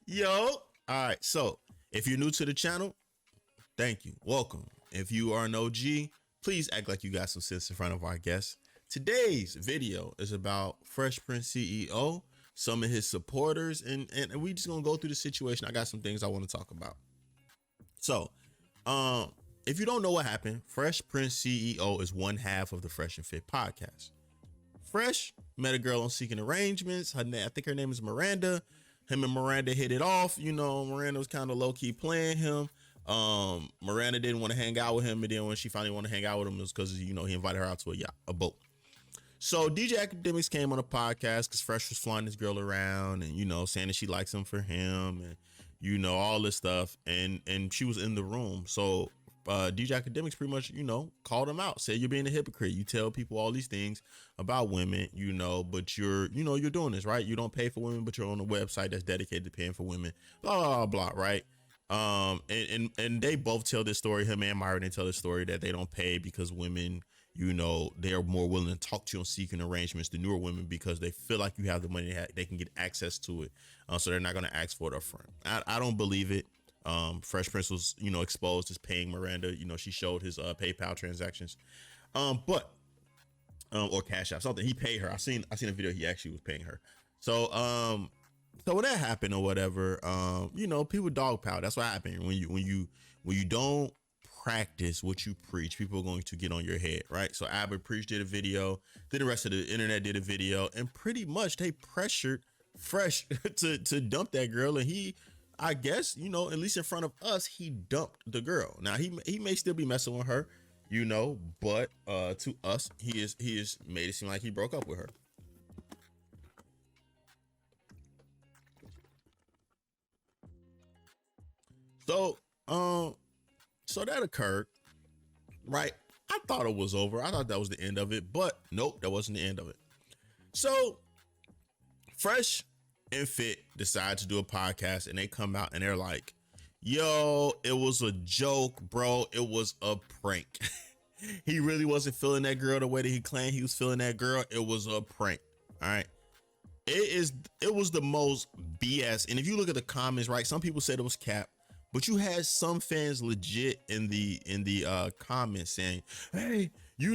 Yo. All right. So if you're new to the channel, thank you. Welcome. If you are an OG, please act like you got some sense in front of our guests. Today's video is about Fresh Prince CEO, some of his supporters, and we just gonna go through the situation. I got some things I want to talk about. So, um, if you don't know what happened, Fresh Prince CEO is one half of the Fresh and Fit podcast. Fresh met a girl on Seeking Arrangements. I think her name is Miranda. Him and Miranda hit it off. You know, Miranda was kind of low key playing him. Miranda didn't want to hang out with him, and then when she finally wanted to hang out with him, it was because he invited her out to a yacht, a boat. So DJ Academics came on a podcast because Fresh was flying this girl around and saying that she likes him for him and all this stuff, and she was in the room. So DJ Academics pretty much called him out, said you're being a hypocrite. You tell people all these things about women, but you're doing this, right? You don't pay for women, but you're on a website that's dedicated to paying for women, blah blah blah, right? And they both tell this story. Him and Myron, they tell this story that they don't pay because women, they are more willing to talk to you on Seeking Arrangements, the newer women, because they feel like you have the money, they can get access to it, so they're not going to ask for it up front. I don't believe it. Fresh Prince was exposed as paying Miranda. She showed his PayPal transactions, but or Cash App, something. He paid her. I seen a video. He actually was paying her. So when that happened or whatever, people dogpile. That's what happened when you don't practice what you preach. People are going to get on your head, right? So Albert Preach did a video, then the rest of the internet did a video, and pretty much they pressured Fresh to dump that girl, and he, I guess, at least in front of us, he dumped the girl. Now he may still be messing with her, but to us, he is made it seem like he broke up with her. So, so that occurred, right? I thought it was over. I thought that was the end of it, but nope, that wasn't the end of it. So, Fresh and Fit decide to do a podcast, and they come out and they're like, "Yo, it was a joke, bro. It was a prank. He really wasn't feeling that girl the way that he claimed he was feeling that girl. It was a prank." All right. It was the most BS. And if you look at the comments, right, some people said it was cap, but you had some fans legit in the comments saying, "Hey, we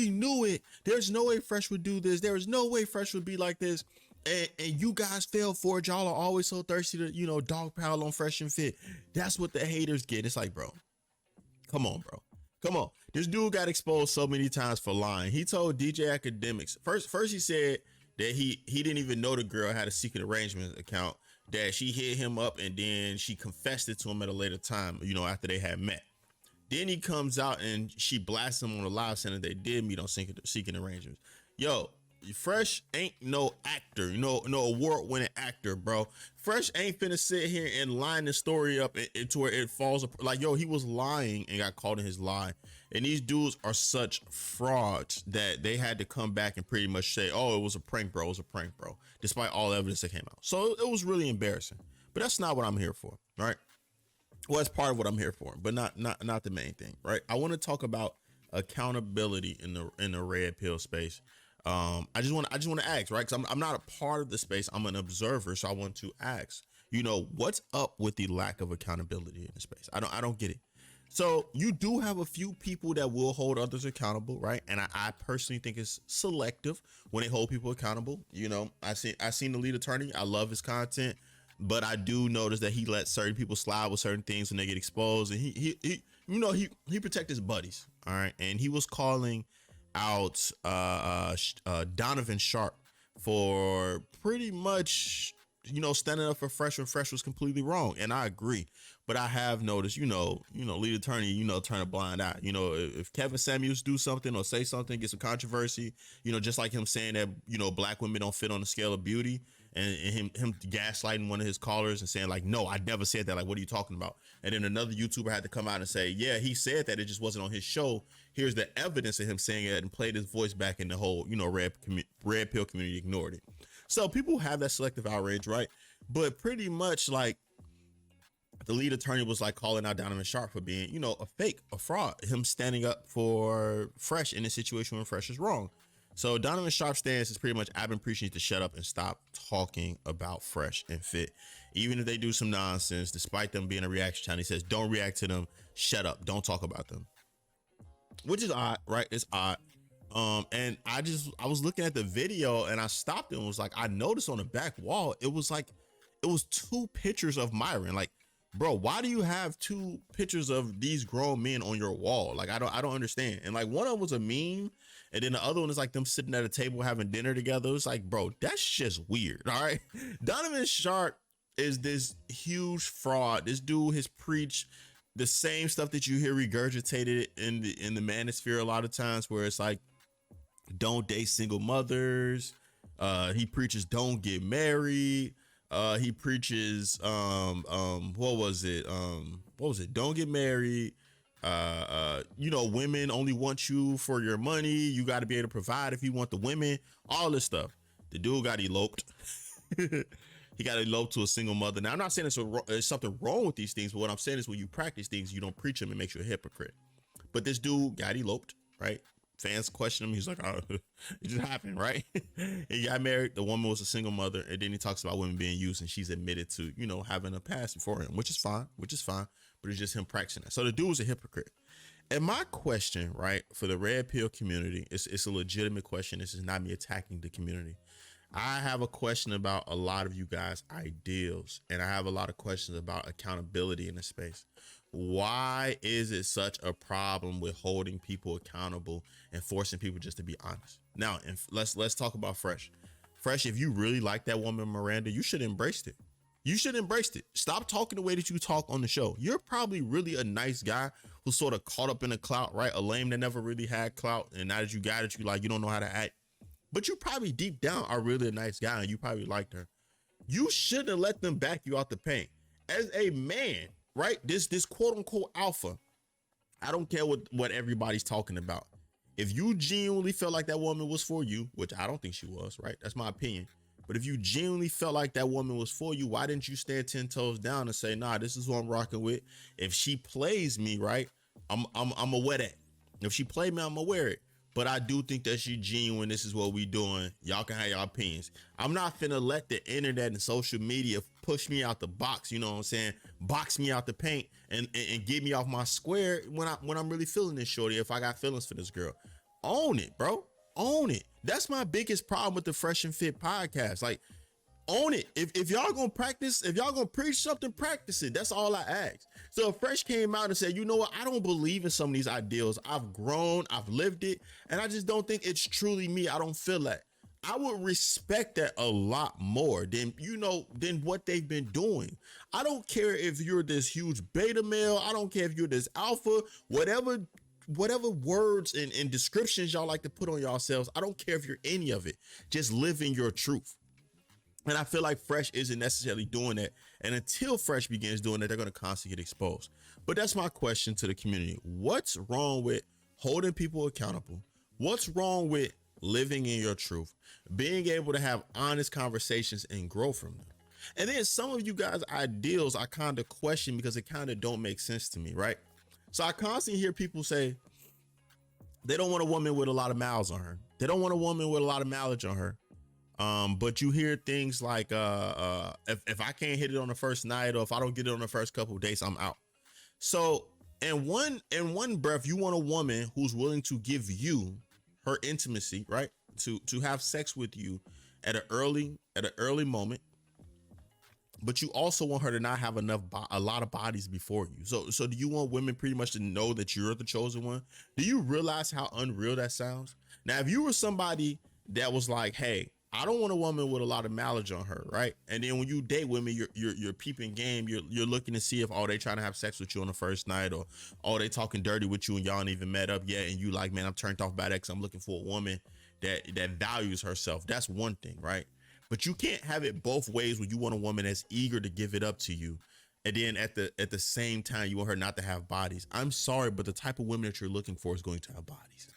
knew it. There's no way Fresh would do this. There is no way Fresh would be like this. And you guys fell for it. Y'all are always so thirsty to, dog pile on Fresh and Fit. That's what the haters get." It's like, bro, come on, bro. Come on. This dude got exposed so many times for lying. He told DJ Academics, first he said that he didn't even know the girl had a secret arrangement account, that she hit him up and then she confessed it to him at a later time, after they had met. Then he comes out and she blasts him on a live saying that they did meet on seeking arrangements. Yo, Fresh ain't no actor, no award-winning actor, bro. Fresh ain't finna sit here and line the story up to where it falls apart. Like, yo, he was lying and got caught in his lie. And these dudes are such frauds that they had to come back and pretty much say, "Oh, it was a prank, bro. It was a prank, bro," despite all the evidence that came out. So it was really embarrassing. But that's not what I'm here for, right? Well, it's part of what I'm here for, but not the main thing, right? I want to talk about accountability in the red pill space. I just want to ask, right? Because I'm not a part of the space. I'm an observer, so I want to ask. What's up with the lack of accountability in the space? I don't get it. So you do have a few people that will hold others accountable, right? And I personally think it's selective when they hold people accountable. I seen the lead attorney. I love his content, but I do notice that he lets certain people slide with certain things when they get exposed, and he protect his buddies, all right. And he was calling out Donovan Shark for pretty much standing up for Fresh when Fresh was completely wrong, and I agree. But I have noticed, lead attorney, turn a blind eye. If Kevin Samuels do something or say something, get some controversy, just like him saying that black women don't fit on the scale of beauty, and him gaslighting one of his callers and saying like, "No, I never said that. Like, what are you talking about?" And then another YouTuber had to come out and say, "Yeah, he said that. It just wasn't on his show. Here's the evidence of him saying it," and played his voice back, in the whole red pill community ignored it. So people have that selective outrage, right? But pretty much like the lead attorney was like calling out Donovan Shark for being, a fake, a fraud, him standing up for Fresh in a situation when Fresh is wrong. So Donovan Sharp stance is pretty much I've been preaching to shut up and stop talking about Fresh and Fit. Even if they do some nonsense, despite them being a reaction channel, he says, don't react to them, shut up, don't talk about them. Which is odd, right? It's odd. And I was looking at the video and I stopped and was like, I noticed on the back wall, it was two pictures of Myron. Like, bro, why do you have two pictures of these grown men on your wall? Like, I don't understand. And like one of them was a meme, and then the other one is like them sitting at a table having dinner together. It's like, bro, that's just weird. All right. Donovan Shark is this huge fraud. This dude has preached the same stuff that you hear regurgitated in the manosphere a lot of times, where it's like, don't date single mothers. He preaches don't get married. He preaches what was it? Don't get married. Women only want you for your money. You got to be able to provide if you want the women. All this stuff. The dude got eloped. He got eloped to a single mother. Now, I'm not saying there's something wrong with these things, but what I'm saying is when you practice things, you don't preach them. It makes you a hypocrite. But this dude got eloped, right? Fans question him. He's like, oh, it just happened, right? He got married. The woman was a single mother. And then he talks about women being used, and she's admitted to, having a past before him, which is fine. But it's just him practicing that. So the dude was a hypocrite. And my question, right, for the red pill community, it's a legitimate question. This is not me attacking the community. I have a question about a lot of you guys' ideals, and I have a lot of questions about accountability in this space. Why is it such a problem with holding people accountable and forcing people just to be honest? Now, let's talk about Fresh. Fresh, if you really like that woman, Miranda, you should embrace it. You should embrace it. Stop talking the way that you talk on the show. You're probably really a nice guy who's sort of caught up in the clout, right? A lame that never really had clout, and now that you got it, you don't know how to act. But you probably deep down are really a nice guy, and you probably liked her. You shouldn't have let them back you out the paint. As a man, right? This quote unquote alpha, I don't care what everybody's talking about. If you genuinely felt like that woman was for you, which I don't think she was, right? That's my opinion. But if you genuinely felt like that woman was for you, why didn't you stand 10 toes down and say, nah, this is who I'm rocking with. If she plays me, right, I'm gonna wear that. If she played me, I'm gonna wear it. But I do think that she genuine. This is what we doing. Y'all can have y'all opinions. I'm not finna let the internet and social media push me out the box. You know what I'm saying? Box me out the paint and get me off my square when I'm really feeling this shorty. If I got feelings for this girl, own it, bro. Own it. That's my biggest problem with the Fresh and Fit podcast. Like, own it. If y'all gonna practice, if y'all gonna preach something, practice it. That's all I ask. So if Fresh came out and said, you know what, I don't believe in some of these ideals. I've grown, I've lived it, and I just don't think it's truly me. I don't feel that. I would respect that a lot more than what they've been doing. I don't care if you're this huge beta male. I don't care if you're this alpha, whatever words and descriptions y'all like to put on yourselves. I don't care if you're any of it. Just live in your truth. And I feel like Fresh isn't necessarily doing that. And until Fresh begins doing that, they're going to constantly get exposed. But that's my question to the community. What's wrong with holding people accountable? What's wrong with living in your truth? Being able to have honest conversations and grow from them. And then some of you guys' ideals I kind of question because it kind of don't make sense to me, right? So I constantly hear people say they don't want a woman with a lot of miles on her. They don't want a woman with a lot of mileage on her. But you hear things like, if I can't hit it on the first night, or if I don't get it on the first couple of days, I'm out. So in one breath, you want a woman who's willing to give you her intimacy, right? To have sex with you at an early moment. But you also want her to not have a lot of bodies before you. So do you want women pretty much to know that you're the chosen one? Do you realize how unreal that sounds? Now, if you were somebody that was like, hey, I don't want a woman with a lot of mileage on her, right? And then when you date women, you're peeping game. You're looking to see if they trying to have sex with you on the first night, or they talking dirty with you and y'all ain't even met up yet. And you like, man, I'm turned off by that because I'm looking for a woman that values herself. That's one thing, right? But you can't have it both ways when you want a woman that's eager to give it up to you, and then at the same time you want her not to have bodies. I'm sorry, but the type of women that you're looking for is going to have bodies,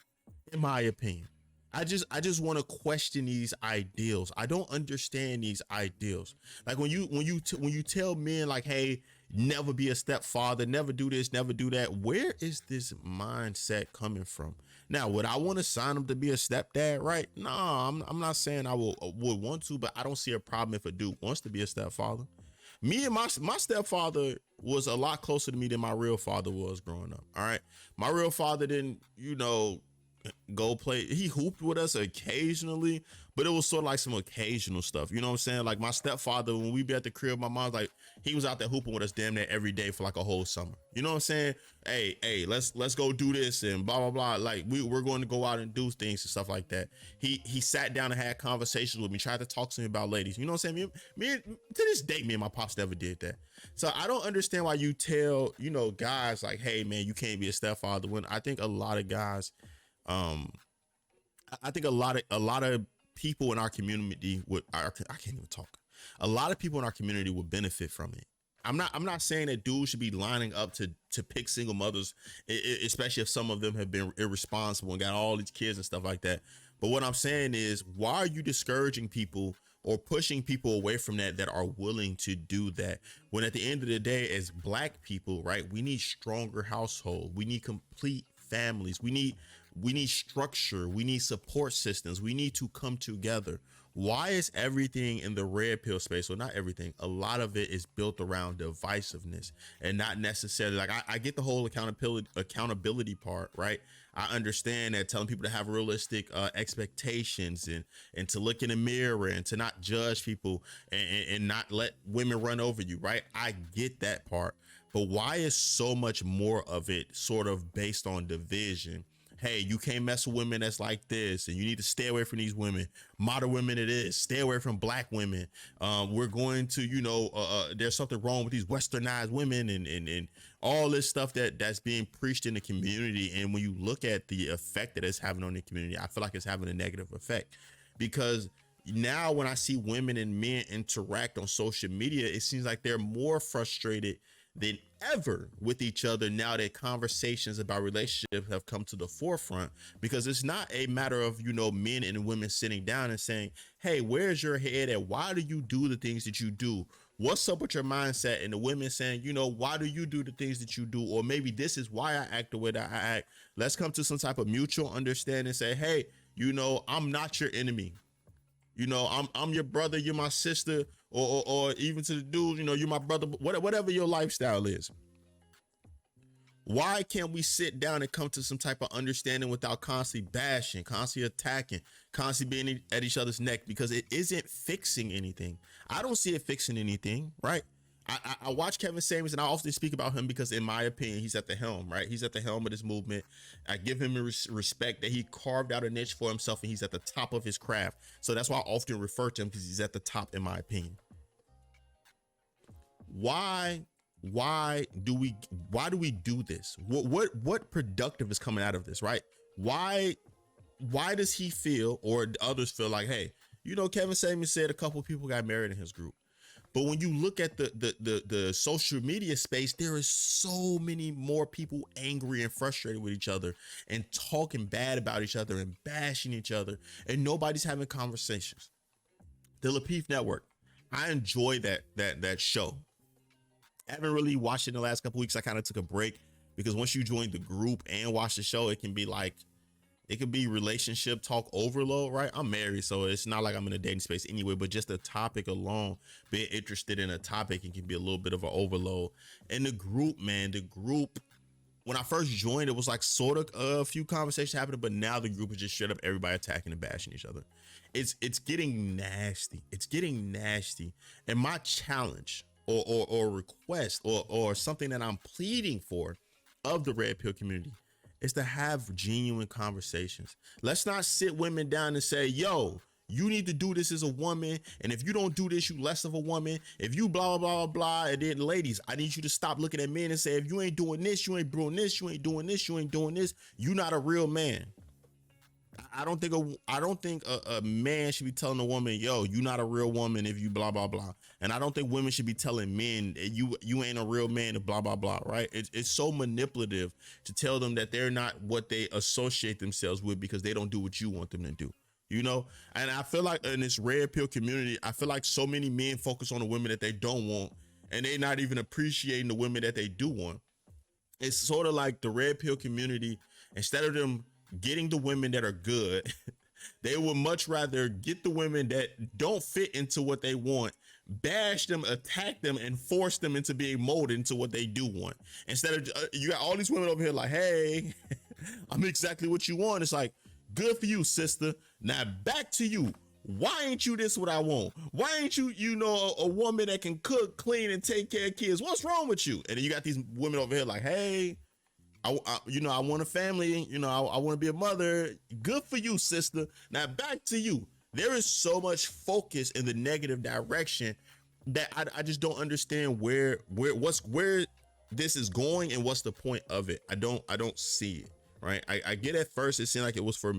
in my opinion. I just want to question these ideals. I don't understand these ideals. Like when you tell men like, hey, never be a stepfather, never do this, never do that. Where is this mindset coming from? Now, would I want to sign him to be a stepdad? Right? No, I'm not saying I would want to, but I don't see a problem if a dude wants to be a stepfather. Me and my stepfather was a lot closer to me than my real father was growing up. All right, my real father didn't, go play. He hooped with us occasionally, but it was sort of like some occasional stuff. You know what I'm saying? Like my stepfather, when we be at the crib, my mom's like, he was out there hooping with us damn near every day for like a whole summer. You know what I'm saying? Hey, let's go do this and blah blah blah. Like we're going to go out and do things and stuff like that. He sat down and had conversations with me, tried to talk to me about ladies. You know what I'm saying? Me to this day, me and my pops never did that. So I don't understand why you tell guys like, hey man, you can't be a stepfather. When I think a lot of guys, I think a lot of people in our community would, I can't even talk. A lot of people in our community would benefit from it. I'm not saying that dudes should be lining up to pick single mothers, especially if some of them have been irresponsible and got all these kids and stuff like that. But what I'm saying is, why are you discouraging people or pushing people away from that are willing to do that? When at the end of the day, as black people, right, we need stronger household. We need complete families. We need structure. We need support systems. We need to come together. Why is everything in the red pill space, well, not everything, a lot of it is built around divisiveness and not necessarily, like, I get the whole accountability part, right? I understand that telling people to have realistic expectations and to look in the mirror and to not judge people and not let women run over you, right? I get that part. But why is so much more of it sort of based on division? Hey, you can't mess with women that's like this, and you need to stay away from these women. Modern women, it is. Stay away from black women. We're going to, there's something wrong with these westernized women and all this stuff that's being preached in the community. And when you look at the effect that it's having on the community, I feel like it's having a negative effect, because now when I see women and men interact on social media, it seems like they're more frustrated than ever with each other now that conversations about relationships have come to the forefront, because it's not a matter of men and women sitting down and saying, hey, where's your head at? Why do you do the things that you do? What's up with your mindset? And the women saying, why do you do the things that you do? Or maybe this is why I act the way that I act. Let's come to some type of mutual understanding. Say, hey, I'm not your enemy. I'm your brother, you're my sister, or even to the dude, you're my brother, whatever your lifestyle is. Why can't we sit down and come to some type of understanding without constantly bashing, constantly attacking, constantly being at each other's neck? Because it isn't fixing anything. I don't see it fixing anything, right? I watch Kevin Samuels, and I often speak about him because, in my opinion, he's at the helm, right? He's at the helm of this movement. I give him respect that he carved out a niche for himself, and he's at the top of his craft. So that's why I often refer to him, because he's at the top, in my opinion. Why do we do this? What productive is coming out of this, right? Why does he feel, or others feel like, hey, Kevin Samuels said a couple of people got married in his group. But when you look at the social media space, there is so many more people angry and frustrated with each other and talking bad about each other and bashing each other, and nobody's having conversations. The Lapeef Network, I enjoy that show. I haven't really watched it in the last couple weeks. I kind of took a break because once you join the group and watch the show, it can be relationship talk overload, right? I'm married, so it's not like I'm in a dating space anyway, but just the topic alone, being interested in a topic, it can be a little bit of an overload. And the group, when I first joined, it was like sort of a few conversations happening, but now the group is just straight up everybody attacking and bashing each other. It's getting nasty. It's getting nasty. And my challenge or request or something that I'm pleading for of the red pill community is to have genuine conversations. Let's not sit women down and say, yo, you need to do this as a woman, and if you don't do this, you less of a woman. If you blah, blah, blah, blah. And then ladies, I need you to stop looking at men and say, if you ain't doing this, you ain't doing this, you ain't doing this, you ain't doing this, you're not a real man. I don't think a man should be telling a woman, yo, you not a real woman if you blah, blah, blah. And I don't think women should be telling men you ain't a real man and blah, blah, blah. Right. It's so manipulative to tell them that they're not what they associate themselves with because they don't do what you want them to do. And I feel like in this red pill community, I feel like so many men focus on the women that they don't want and they not even appreciating the women that they do want. It's sort of like the red pill community, instead of them getting the women that are good, they would much rather get the women that don't fit into what they want, bash them, attack them, and force them into being molded into what they do want. Instead of you got all these women over here like, hey, I'm exactly what you want. It's like, good for you, sister. Now back to you. Why ain't you this what I want? Why ain't you, a woman that can cook, clean, and take care of kids? What's wrong with you? And then you got these women over here like, hey, I want a family. I want to be a mother. Good for you, sister. Now back to you. There is so much focus in the negative direction that I just don't understand where this is going and what's the point of it. I don't see it. Right. I get at first it seemed like it was for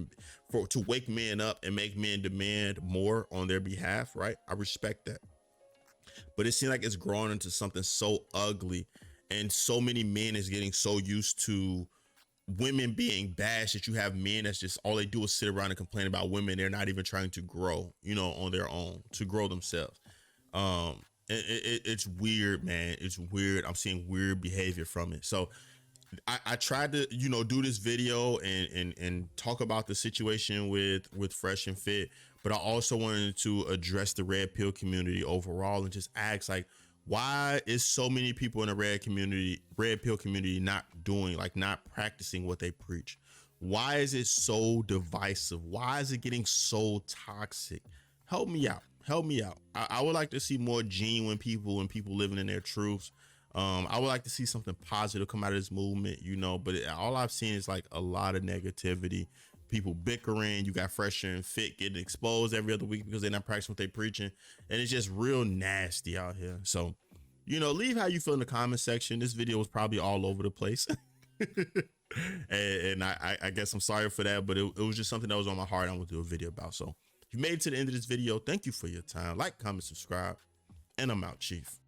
to wake men up and make men demand more on their behalf. Right. I respect that. But it seemed like it's grown into something so ugly, and so many men is getting so used to women being bashed that you have men that's just all they do is sit around and complain about women. They're not even trying to grow, on their own, to grow themselves. It's weird, man. It's weird. I'm seeing weird behavior from it. So I tried to, do this video and talk about the situation with Fresh and Fit, but I also wanted to address the red pill community overall and just ask, like, why is so many people in the red pill community not practicing what they preach? Why is it so divisive? Why is it getting so toxic? Help me out. I would like to see more genuine people and people living in their truths. I would like to see something positive come out of this movement, but all I've seen is like a lot of negativity, people bickering. You got Fresh and Fit getting exposed every other week because they're not practicing what they're preaching. And it's just real nasty out here. So, leave how you feel in the comment section. This video was probably all over the place. and I guess I'm sorry for that, but it was just something that was on my heart. I want to do a video about. So if you made it to the end of this video, thank you for your time. Like, comment, subscribe, and I'm out, Chief.